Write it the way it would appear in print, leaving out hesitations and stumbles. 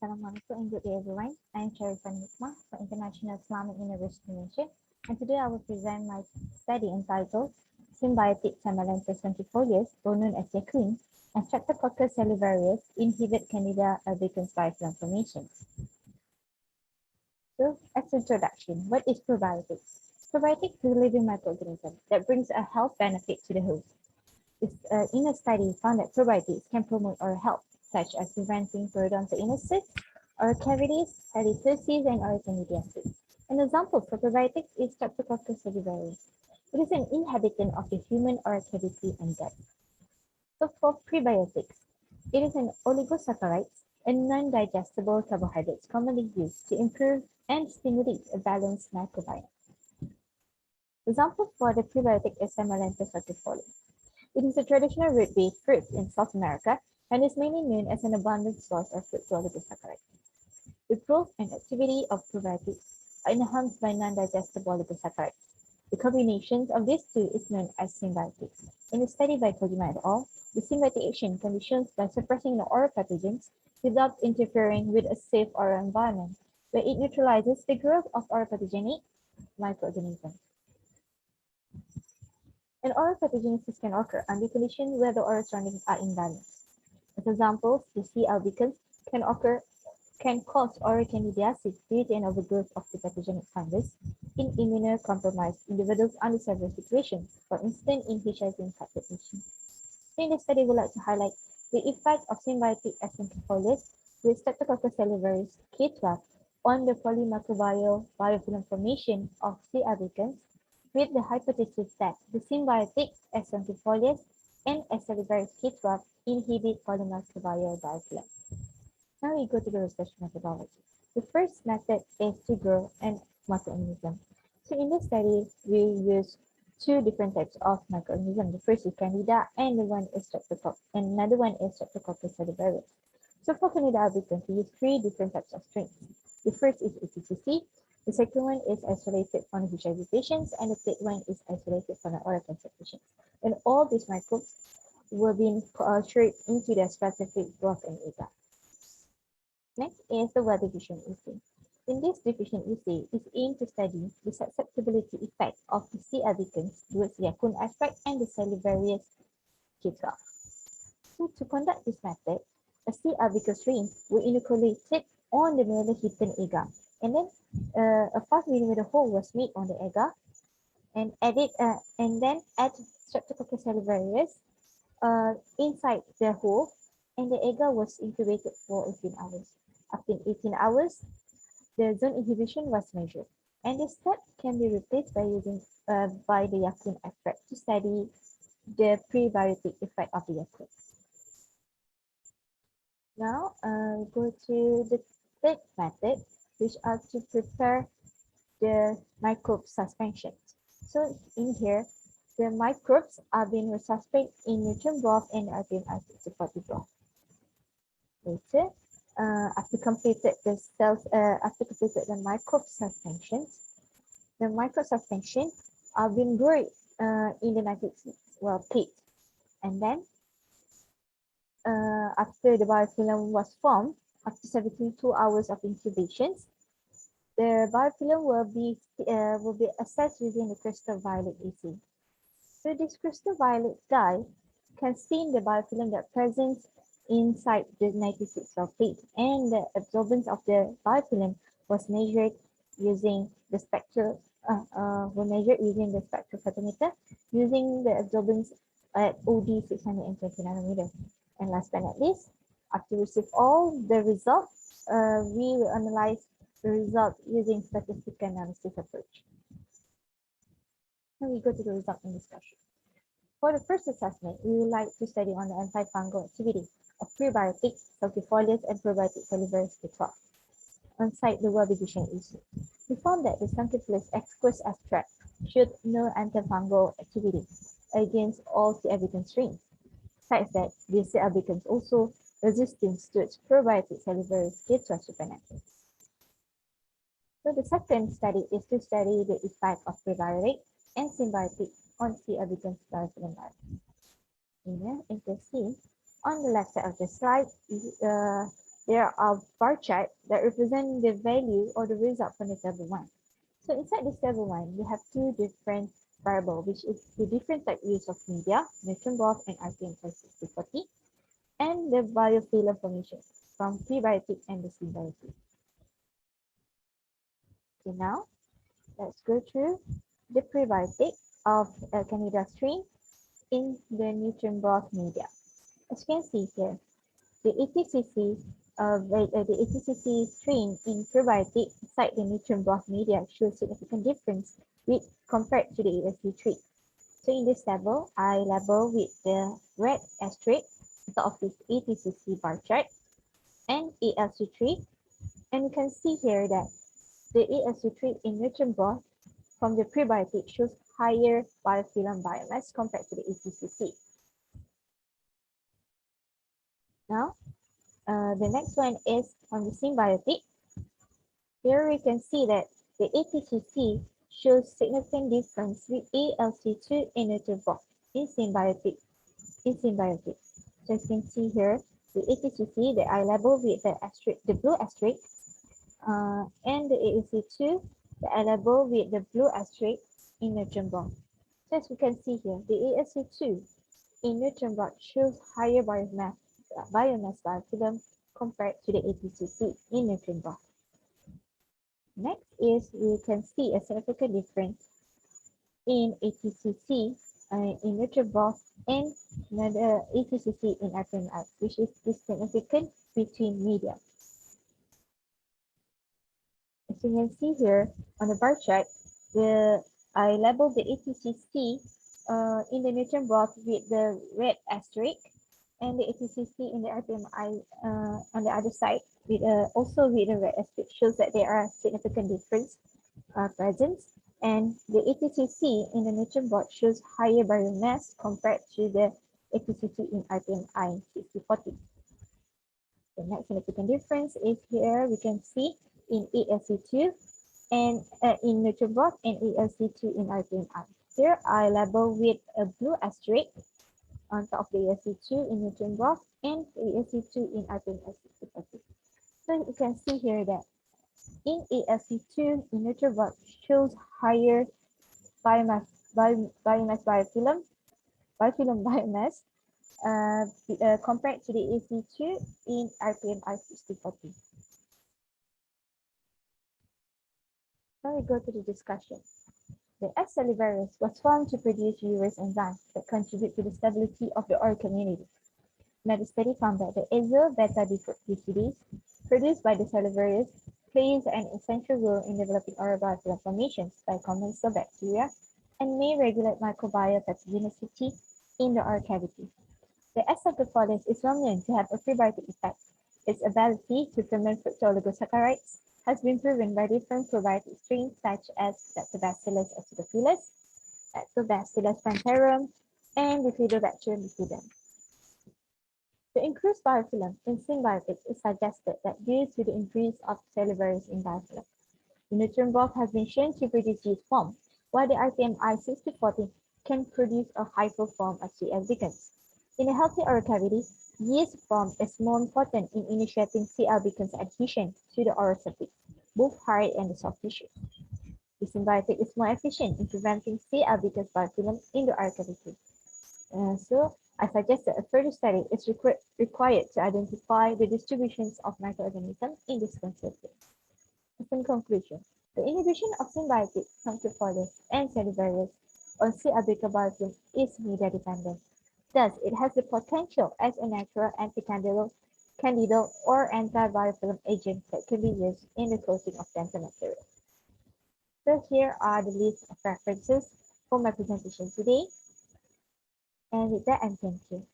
Assalamualaikum and good day everyone. I am Sharifan Hikmah from International Islamic University Malaysia, and today I will present my study entitled Synbiotic Smallanthus sonchifolius, or known as Yacon, and Streptococcus salivarius inhibit Candida albicans biofilm formation. So, as introduction, what is probiotics? Probiotics is a living microorganism that brings a health benefit to the host. In a study found that probiotics can promote oral health, such as preventing periodontal illnesses, oral cavities, halitosis, and oral candidiasis. An example for probiotics is Streptococcus salivarius. It is an inhabitant of the human oral cavity and gut. So for prebiotics, it is an oligosaccharides and non-digestible carbohydrates commonly used to improve and stimulate a balanced microbiome. Example for the prebiotic is Smallanthus sonchifolius. It is a traditional root-based fruit in South America and is mainly known as an abundant source of fruit oligosaccharides. The growth and activity of probiotics are enhanced by non-digestible oligosaccharides. The combination of these two is known as symbiotics. In a study by Candida et al., the symbiotic action can be shown by suppressing the oral pathogens without interfering with a safe oral environment, where it neutralizes the growth of oral pathogenic microorganisms. An oral pathogenesis can occur under conditions where the oral surroundings are imbalanced. As examples, the C. albicans can cause oral candidiasis due to an overgrowth of the pathogenic fungus in immunocompromised individuals under several situations, for instance, in HIV-infected patients. In this study, we would like to highlight the effect of Synbiotic Smallanthus with Streptococcus salivarius K12 on the polymicrobial biofilm formation of C. albicans, with the hypothesis that the Synbiotic Smallanthus and salivarius K12 inhibit polymicrobial biofilm. Now we go to the research methodology. The first method is to grow an microorganism. So in this study, we use two different types of microorganisms. The first is Candida, and the one is Streptococcus, and another one is Streptococcus salivarius. So for Candida albicans, we use three different types of strains. The first is ATCC. The second one is isolated from the HIV patients, and the third one is isolated from the oral cancer patients. And all these microbes will be cultured into their specific growth and agar. Next is the well division assay. In this division assay, it aims to study the susceptibility effect of the C. albicans towards the Yacon aspect and the salivarius K12. So to conduct this method, a C. albicans strain will inoculated on the male-hidden agar, and then a 5mm hole was made on the agar, and then add Streptococcus salivarius inside the hole, and the agar was incubated for 18 hours. After 18 hours, the zone inhibition was measured, and this step can be replaced by using by the Yacon extract to study the prebiotic effect of the Yacon. Now, go to the third method, which are to prepare the microbe suspension. So in here, the microbes are being resuscitated in nutrient broth and RPM acid supportive broth. Later, after completed the microbe suspensions, the microbe suspension are being buried in the nitric plate, and then after the biofilm was formed, after 72 hours of incubations, the biofilm will be assessed using the crystal violet assay. So this crystal violet dye can stain the biofilm that presents inside the 96 cell plate, and the absorbance of the biofilm was measured using the spectrophotometer using the absorbance at OD 620 nanometers. And last but not least, after receive all the results, we will analyze the result using statistical analysis approach. Now we go to the result and discussion. For the first assessment, we would like to study on the antifungal activity of prebiotic sonchifolius and probiotic salivarius K12. On site, the well division issue. We found that the sonchifolius aqueous extract showed no antifungal activity against all C. albicans strains. Besides that, the C. albicans also resistance to its probiotic salivarius K12 supernatural. So the second study is to study the effect of prebiotic and symbiotic on C. albicans biofilm environment. Here, you can see on the left side of the slide, there are bar charts that represent the value or the result from the table 1. So inside this table 1, we have two different variables, which is the different type use of media, nutrient broth and RPM 6040, and the biofilm formation from prebiotic and the synbiotic. Okay, now let's go through the prebiotic of Candida strain in the nutrient broth media. As you can see here, the ATCC strain in prebiotic inside the nutrient broth media shows significant difference with compared to the ASC3. So in this table, I label with the red asterisk on top of this ATCC bar chart and ALC3, and you can see here that the ALC3 in nutrient broth from the prebiotic shows higher biofilm biomass compared to the ATCC. Now, the next one is on the synbiotic. Here we can see that the ATCC shows significant difference with ALC2 in nutrient broth in symbiotic. So as you can see here, the ATCC that I label with the asterisk, the blue asterisk, and the ALC2 that I label with the blue asterisk in nutrient broth. So as we can see here, the ALC2 in nutrient broth shows higher biomass biofilm compared to the ATCC in nutrient broth. Next is we can see a significant difference in ATCC in nutrient broth and the ATCC in RPMI, which is significant between media. As you can see here on the bar chart, I labeled the ATCC in the nutrient broth with the red asterisk, and the ATCC in the RPMI on the other side with also with the red asterisk shows that there are significant difference present, and the ATCC in the nutrient broth shows higher biomass compared to the ATCC in RPMI 6040. The next significant difference is here we can see in ALC2 and in nutrient broth and ALC2 in RPMI. Here I label with a blue asterisk on top of the ALC2 in nutrient broth and ALC2 in RPMI 6040. So you can see here that in ALC2 in nutrient broth shows higher biofilm biomass compared to the AC2 in RPMI 6040. Now we go to the discussion. The S. salivarius was found to produce urease enzymes that contribute to the stability of the oral community. Another study found that the azo-beta-deoxidase produced by the salivarius plays an essential role in developing oral biofilm formations by commensal bacteria and may regulate microbial pathogenicity in the oral cavity. The S. sonchifolius is well known to have a prebiotic effect. Its ability to ferment fructooligosaccharides has been proven by different probiotic strains such as Lactobacillus acidophilus, Lactobacillus plantarum, and Bifidobacterium bifidum. The increased biofilm in synbiotics is suggested that due to the increase of salivarius in biofilm. The nutrient broth has been shown to produce yeast form, while the RPMI 6040 can produce a hypo form of C. albicans. In a healthy oral cavity, yeast form is more important in initiating C. albicans adhesion to the oral surface, both hard and the soft tissue. The symbiotic is more efficient in preventing C. albicans biofilm in the oral cavity. So I suggest that a further study is required to identify the distributions of microorganisms in this concept. In conclusion, the inhibition of symbiotic sonchifolius and salivarius on C. albica biofilm is media dependent. Thus, it has the potential as a natural anti-candidal or anti-biofilm agent that can be used in the coating of dental material. So here are the list of references for my presentation today. And with that, and thank you.